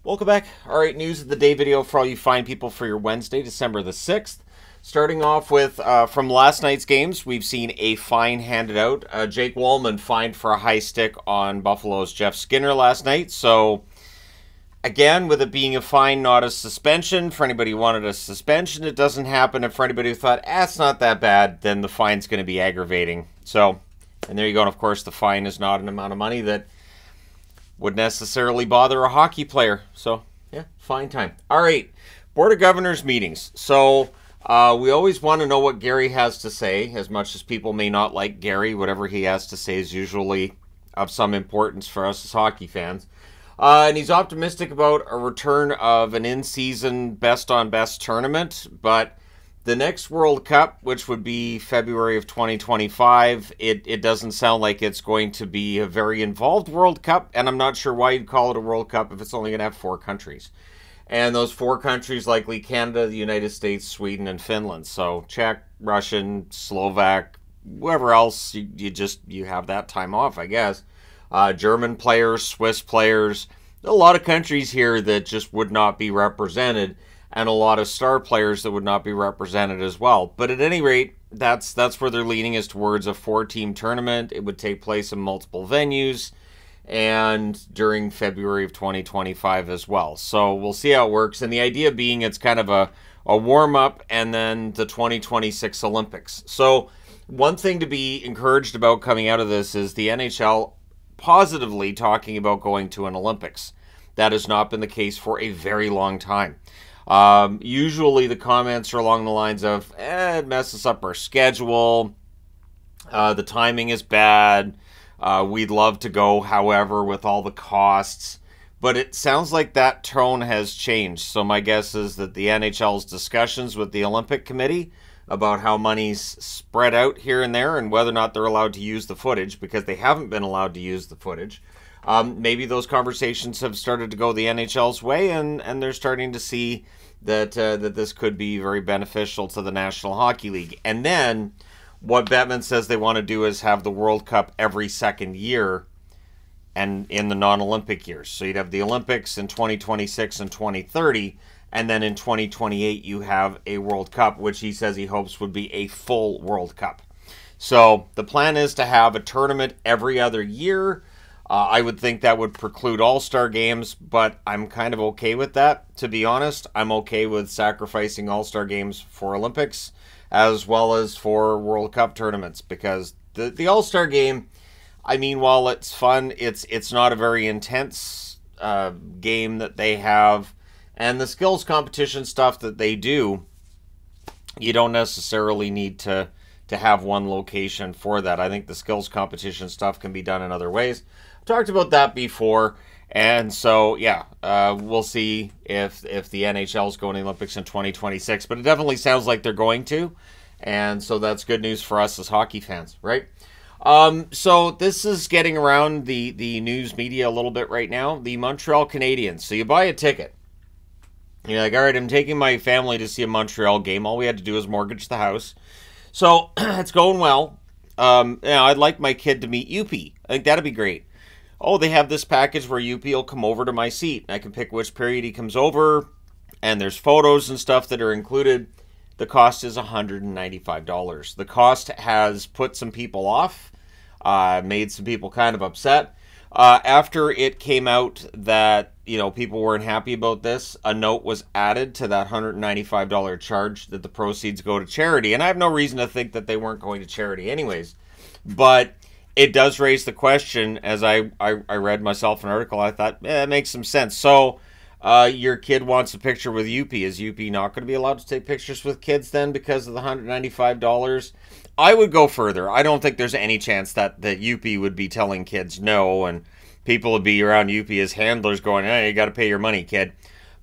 Welcome back. All right, news of the day video for all you fine people for your Wednesday, December the 6th. Starting off with, from last night's games, we've seen a fine handed out. Jake Walman fined for a high stick on Buffalo's Jeff Skinner last night. So, again, with it being a fine, not a suspension, for anybody who wanted a suspension, it doesn't happen. And for anybody who thought, it's not that bad, then the fine's going to be aggravating. So, and there you go. And of course, the fine is not an amount of money that would necessarily bother a hockey player. So, yeah, fine time. All right, Board of Governors meetings. So, we always want to know what Gary has to say. As much as people may not like Gary, whatever he has to say is usually of some importance for us as hockey fans. And he's optimistic about a return of an in-season best-on-best tournament, but the next World Cup, which would be February of 2025, it doesn't sound like it's going to be a very involved World Cup, and I'm not sure why you'd call it a World Cup if it's only going to have 4 countries. And those 4 countries likely Canada, the United States, Sweden, and Finland. So Czech, Russian, Slovak, whoever else, you have that time off, I guess. German players, Swiss players, a lot of countries here that just would not be represented, and a lot of star players that would not be represented as well. But at any rate, that's where they're leaning, is towards a 4-team tournament. It would take place in multiple venues and during February of 2025 as well. So we'll see how it works. And the idea being it's kind of a warm-up and then the 2026 Olympics. So one thing to be encouraged about coming out of this is the NHL positively talking about going to an Olympics. That has not been the case for a very long time. Usually the comments are along the lines of, it messes up our schedule, the timing is bad, we'd love to go, however, with all the costs. But it sounds like that tone has changed. So my guess is that the NHL's discussions with the Olympic Committee about how money's spread out here and there and whether or not they're allowed to use the footage, because they haven't been allowed to use the footage. Maybe those conversations have started to go the NHL's way, and they're starting to see that that this could be very beneficial to the National Hockey League. And then what Bettman says they want to do is have the World Cup every second year and in the non-Olympic years. So you'd have the Olympics in 2026 and 2030, and then in 2028 you have a World Cup, which he says he hopes would be a full World Cup. So the plan is to have a tournament every other year. I would think that would preclude all-star games, but I'm kind of okay with that, to be honest. I'm okay with sacrificing all-star games for Olympics as well as for World Cup tournaments, because the all-star game, I mean, while it's fun, it's not a very intense game that they have. And the skills competition stuff that they do, you don't necessarily need to have one location for that. I think the skills competition stuff can be done in other ways. I've talked about that before, and so yeah, we'll see if the NHL is going to the Olympics in 2026, but it definitely sounds like they're going to, and so that's good news for us as hockey fans, right? So this is getting around the news media a little bit right now. The Montreal Canadiens. So you buy a ticket. You're like, all right, I'm taking my family to see a Montreal game. All we had to do is mortgage the house. So it's going well. I'd like my kid to meet Youppi. I think that'd be great. Oh, they have this package where Youppi will come over to my seat. I can pick which period he comes over, and there's photos and stuff that are included. The cost is $195. The cost has put some people off, made some people kind of upset. After it came out that, people weren't happy about this, a note was added to that $195 charge that the proceeds go to charity. And I have no reason to think that they weren't going to charity anyways. But it does raise the question, as I read myself an article, I thought, it makes some sense. So your kid wants a picture with Youppi. Is Youppi not going to be allowed to take pictures with kids then because of the $195? I would go further. I don't think there's any chance that Youppi would be telling kids no, and people would be around Youppi as handlers going, hey, you got to pay your money, kid.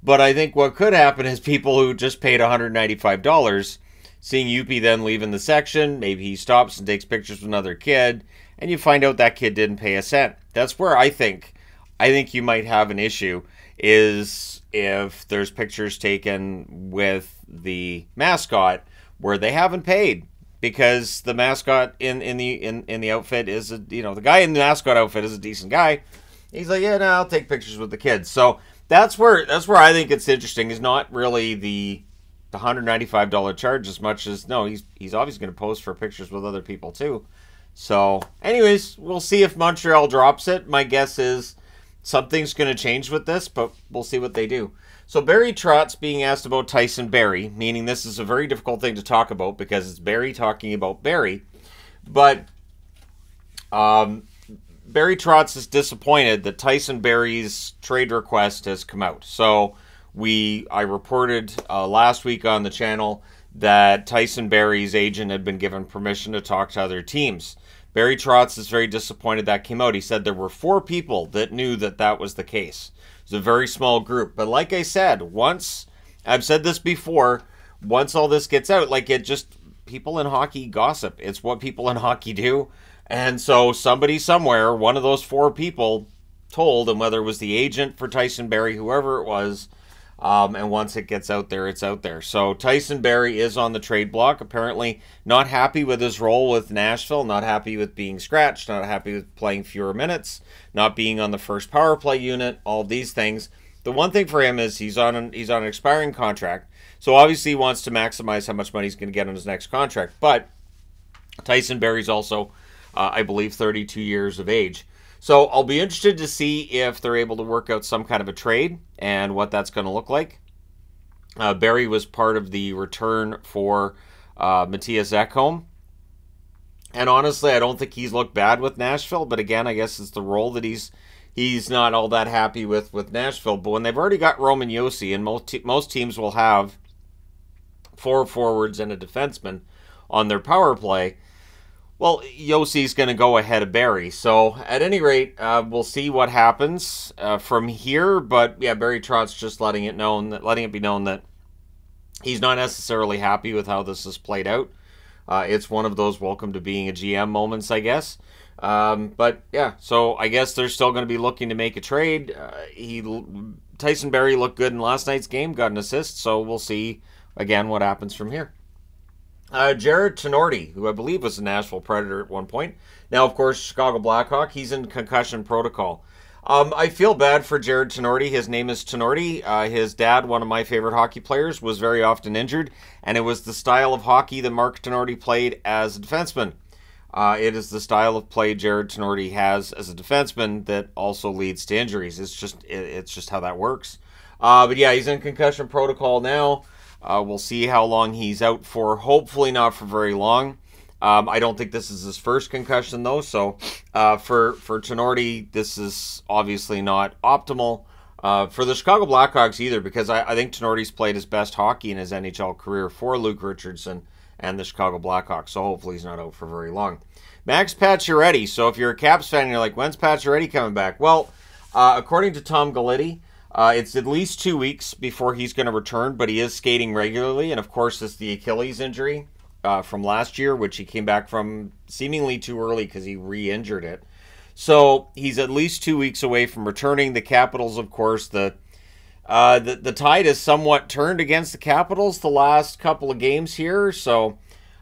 But I think what could happen is people who just paid $195, seeing Youppi then leaving the section, maybe he stops and takes pictures with another kid, and you find out that kid didn't pay a cent. That's where I think you might have an issue, is if there's pictures taken with the mascot where they haven't paid, because the mascot in the outfit is the guy in the mascot outfit is a decent guy. He's like, yeah, no, I'll take pictures with the kids. So that's where I think it's interesting. Is not really the $195 charge as much as no, he's obviously going to pose for pictures with other people too. So, anyways, we'll see if Montreal drops it. My guess is something's going to change with this, but we'll see what they do. So Barry Trotz being asked about Tyson Barry, meaning this is a very difficult thing to talk about because it's Barry talking about Barry. But Barry Trotz is disappointed that Tyson Barry's trade request has come out. So I reported last week on the channel that Tyson Barry's agent had been given permission to talk to other teams. Barry Trotz is very disappointed that came out. He said there were 4 people that knew that that was the case. It was a very small group. But like I said, I've said this before, once all this gets out, like people in hockey gossip. It's what people in hockey do. And so somebody somewhere, one of those 4 people told, and whether it was the agent for Tyson Barry, whoever it was, and once it gets out there, it's out there. So Tyson Barry is on the trade block. Apparently not happy with his role with Nashville, not happy with being scratched, not happy with playing fewer minutes, not being on the first power play unit, all of these things. The one thing for him is he's on an expiring contract. So obviously he wants to maximize how much money he's going to get on his next contract. But Tyson Barry's also, I believe, 32 years of age. So I'll be interested to see if they're able to work out some kind of a trade and what that's going to look like. Barry was part of the return for Matthias Ekholm. And honestly, I don't think he's looked bad with Nashville. But again, I guess it's the role that he's not all that happy with Nashville. But when they've already got Roman Josi, and most teams will have 4 forwards and a defenseman on their power play, well, Yossi's going to go ahead of Barry. So, at any rate, we'll see what happens from here. But, yeah, Barry Trotz just letting it be known that he's not necessarily happy with how this has played out. It's one of those welcome to being a GM moments, I guess. But, yeah, so I guess they're still going to be looking to make a trade. Tyson Barry looked good in last night's game, got an assist. So, we'll see, again, what happens from here. Jared Tenorti, who I believe was a Nashville Predator at one point. Now, of course, Chicago Blackhawk. He's in concussion protocol. I feel bad for Jared Tenorti. His name is Tenorti. His dad, one of my favorite hockey players, was very often injured. And it was the style of hockey that Mark Tenorti played as a defenseman. It is the style of play Jared Tenorti has as a defenseman that also leads to injuries. It's just how that works. But yeah, he's in concussion protocol now. We'll see how long he's out for. Hopefully not for very long. I don't think this is his first concussion, though. So for Tenorti, this is obviously not optimal. For the Chicago Blackhawks either, because I think Tenorti's played his best hockey in his NHL career for Luke Richardson and the Chicago Blackhawks. So hopefully he's not out for very long. Max Pacioretty. So if you're a Caps fan and you're like, when's Pacioretty coming back? Well, according to Tom Galletti, it's at least 2 weeks before he's going to return, but he is skating regularly. And, of course, it's the Achilles injury from last year, which he came back from seemingly too early because he re-injured it. So he's at least 2 weeks away from returning. The Capitals, of course, the tide has somewhat turned against the Capitals the last couple of games here. So,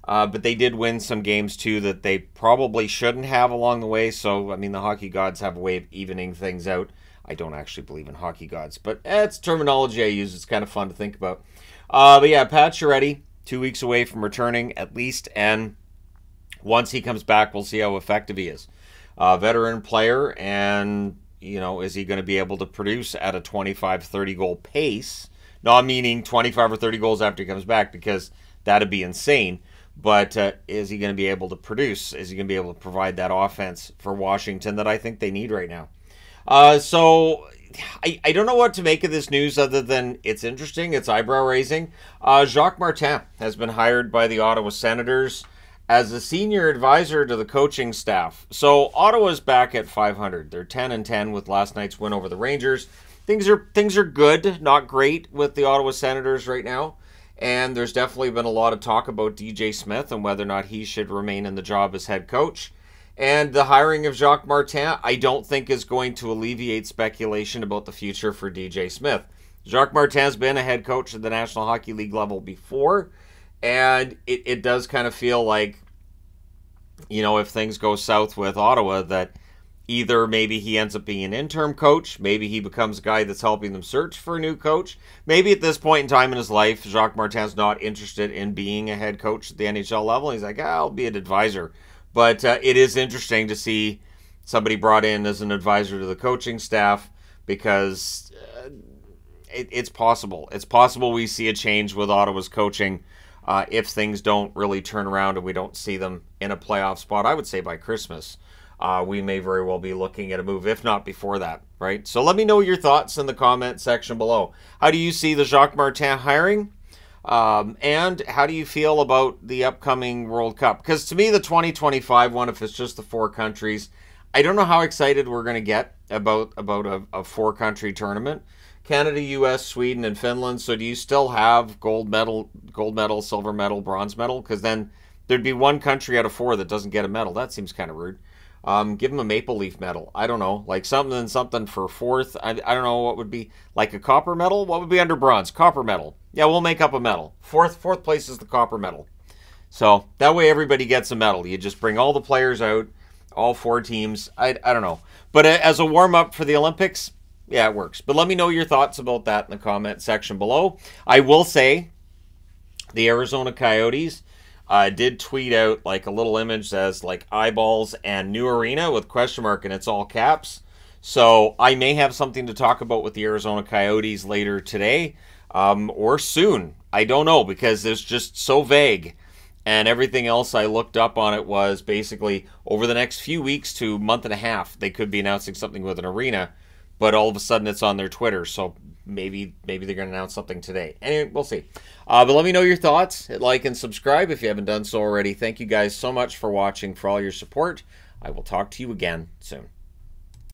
but they did win some games, too, that they probably shouldn't have along the way. So, I mean, the hockey gods have a way of evening things out. I don't actually believe in hockey gods, but it's terminology I use. It's kind of fun to think about. But yeah, Pacioretty, 2 weeks away from returning at least, and once he comes back, we'll see how effective he is. Veteran player, and, is he going to be able to produce at a 25, 30 goal pace? Not meaning 25 or 30 goals after he comes back, because that'd be insane. But is he going to be able to produce? Is he going to be able to provide that offense for Washington that I think they need right now? So I don't know what to make of this news other than it's interesting, it's eyebrow-raising. Jacques Martin has been hired by the Ottawa Senators as a senior advisor to the coaching staff. So Ottawa's back at 500. They're 10-10 with last night's win over the Rangers. Things are good, not great with the Ottawa Senators right now. And there's definitely been a lot of talk about DJ Smith and whether or not he should remain in the job as head coach. And the hiring of Jacques Martin, I don't think is going to alleviate speculation about the future for DJ Smith. Jacques Martin's been a head coach at the National Hockey League level before, and it does kind of feel like, if things go south with Ottawa, that Either maybe he ends up being an interim coach. Maybe he becomes a guy that's helping them search for a new coach. Maybe at this point in time in his life, Jacques Martin's not interested in being a head coach at the NHL level. He's like, I'll be an advisor. But it is interesting to see somebody brought in as an advisor to the coaching staff, because it's possible. It's possible we see a change with Ottawa's coaching if things don't really turn around and we don't see them in a playoff spot. I would say by Christmas. We may very well be looking at a move, if not before that, right? So let me know your thoughts in the comment section below. How do you see the Jacques Martin hiring? And how do you feel about the upcoming World Cup? Because to me, the 2025 one, if it's just the 4 countries, I don't know how excited we're going to get about a 4-country tournament. Canada, US, Sweden, and Finland. So do you still have gold medal, silver medal, bronze medal? Because then there'd be 1 country out of 4 that doesn't get a medal. That seems kind of rude. Give them a maple leaf medal. I don't know, like something for 4th. I don't know what would be, like a copper medal. What would be under bronze? Copper medal. Yeah, we'll make up a medal. Fourth place is the copper medal. So that way everybody gets a medal. You just bring all the players out, all 4 teams. I don't know, but as a warm up for the Olympics, yeah, it works. But let me know your thoughts about that in the comment section below. I will say, the Arizona Coyotes did tweet out like a little image that says like eyeballs and new arena with question mark, and it's all caps. So I may have something to talk about with the Arizona Coyotes later today or soon. I don't know, because it's just so vague. And everything else I looked up on it was basically over the next few weeks to month and a half, they could be announcing something with an arena. But all of a sudden it's on their Twitter, so maybe they're going to announce something today. Anyway, we'll see. But let me know your thoughts. Hit like and subscribe if you haven't done so already. Thank you guys so much for watching, for all your support. I will talk to you again soon.